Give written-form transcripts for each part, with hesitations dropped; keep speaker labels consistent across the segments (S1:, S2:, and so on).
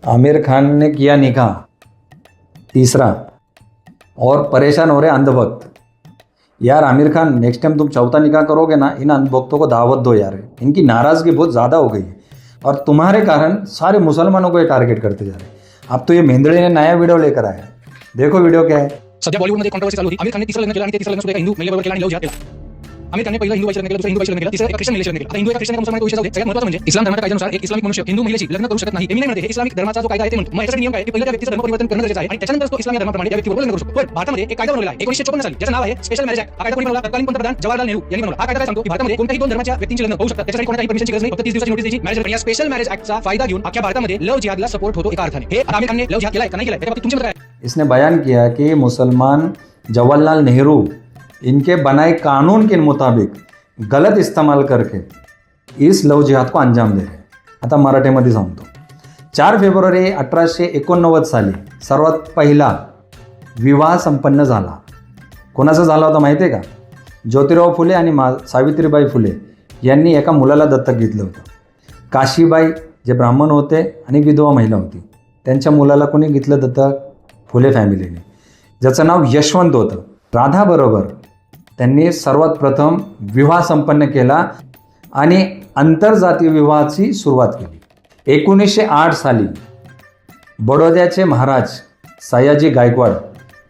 S1: आमिर खान ने किया निकाह, तीसरा, और परेशान हो रहे अंधभक्त। यार आमिर खान, नेक्स्ट टाइम तुम चौथा निकाह करोगे ना, इन अंधभक्तों को दावत दो यार। इनकी नाराज़गी बहुत ज़्यादा हो गई है और तुम्हारे कारण सारे मुसलमानों को ये टारगेट करते जा रहे हैं। अब तो ये मेंदड़े ने नया वीडियो लेकर आया, देखो वीडियो क्या है।
S2: सध्या बॉलिवूडमध्ये कॉन्ट्रोवर्सी चालू होती। आमिर खानने तिसरं लग्न केलं आणि ते तिसरं लग्न सुद्धा एका हिंदू महिलेबरोबर केलं आणि लव्ह जिहाद केला। आमिर खानने पहिलं हिंदू बाईचं लग्न केलं, दुसरं हिंदू बाईचं लग्न केलं, तिसरं एका ख्रिश्चन महिलेचं लग्न केलं। आता हिंदू एका ख्रिश्चन एका मुसलमान विषय जाऊ दे, सगळ्यात महत्त्वाचं म्हणजे इस्लाम धर्माच्या कायद्यानुसार एक इस्लामिक मनुष्य हिंदू महिलेशी लग्न करू शकत नाही। ते मी नाही म्हणते, हे इस्लामिक धर्माचा जो कायदा आहे ते म्हणतो। मग याचा नियम काय आहे की पहिलं त्या व्यक्तीचं धर्म परिवर्तन करणं गरजेचं आहे आणि त्याच्यानंतर तो इस्लामिक धर्माप्रमाणे त्या व्यक्तीबरोबर लग्न करू शकतो। पण भारतामध्ये एक कायदा बनवलेला आहे 1954 साली, ज्याचं नाव आहे स्पेशल मॅरेज ऍक्ट। हा कायदा कोणी बनवला? तत्कालीन पंतप्रधान जवाहरलाल नेहरू यांनी बनवला। हा कायदा काय सांगतो की भारतामध्ये कोणत्याही दोन धर्माच्या व्यक्तींची लग्न होऊ शकतात, त्याच्यासाठी कोणत्याही परमिशनची गरज नाही, फक्त 30 दिवसाची नोटीस द्यायची, मॅरेज। या स्पेशल मॅरेज ऍक्टचा फायदा घेऊन अख्ख्या भारतामध्ये लव्ह जिहादला सपोर्ट होतो एका अर्थाने। हे आमिर खानने लव्ह जिहाद केलाय का नाही केलाय, त्याच्या बाबतीत तुमचे मत काय?
S1: इसने बयान किया कि मुसलमान जवाहरलाल नेहरू इनके बनाए कानून के मुताबिक गलत इस्तेमाल करके इस लव जिहाद को अंजाम दे रहे हैं। आता मराठीमध्ये सांगतो। 4 फेब्रुवारी 1889 साली सर्वात पहिला विवाह संपन्न झाला। कोणाचा झाला होता माहिती आहे का? ज्योतिराव फुले आणि सावित्रीबाई फुले यांनी एका मुलाला दत्तक घेतलं होतं। काशीबाई जे ब्राह्मण होते आणि विधवा महिला होती, त्यांच्या मुलाला कोणी घेतलं दत्तक? फुले फॅमिलीने, ज्याचं नाव यशवंत होतं। राधाबरोबर त्यांनी सर्वात प्रथम विवाह संपन्न केला आणि आंतरजातीय विवाहाची सुरुवात केली। 1908 साली बडोद्याचे महाराज सयाजी गायकवाड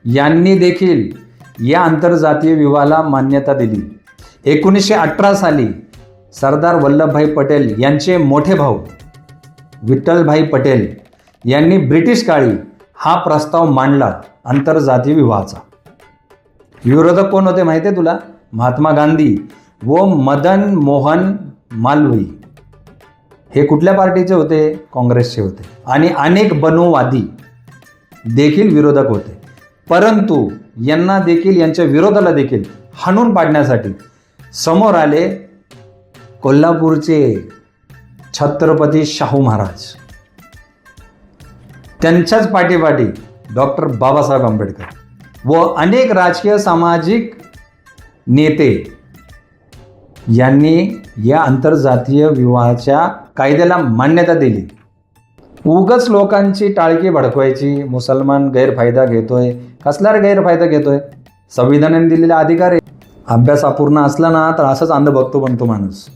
S1: यांनी देखील या आंतरजातीय विवाहाला मान्यता दिली। 1918 साली सरदार वल्लभभाई पटेल यांचे मोठे भाऊ विठ्ठलभाई पटेल यांनी ब्रिटिश काळी हा प्रस्ताव मांडला आंतरजातीय विवाहाचा। विरोधक कोण होते माहिती आहे तुला? महात्मा गांधी व मदन मोहन मालवीय। हे कुठल्या पार्टीचे होते? काँग्रेसचे होते। आणि अनेक बनूवादी देखील विरोधक होते, परंतु यांना देखील, यांच्या विरोधाला देखील हाणून पाडण्यासाठी समोर आले कोल्हापूरचे छत्रपती शाहू महाराज। त्यांच्याच पाठीपाठी डॉक्टर बाबासाहेब आंबेडकर व अनेक राजकीय सामाजिक नेते यांनी या आंतरजातीय विवाहाच्या कायद्याला मान्यता दिली। उगाच लोकांची टाळकी भडकवायची, मुसलमान गैरफायदा घेतोय। कसला गैरफायदा घेतोय? संविधानाने दिलेला अधिकार आहे। अभ्यास अपूर्ण असला ना तर असंच अंधभक्त बनतो माणूस।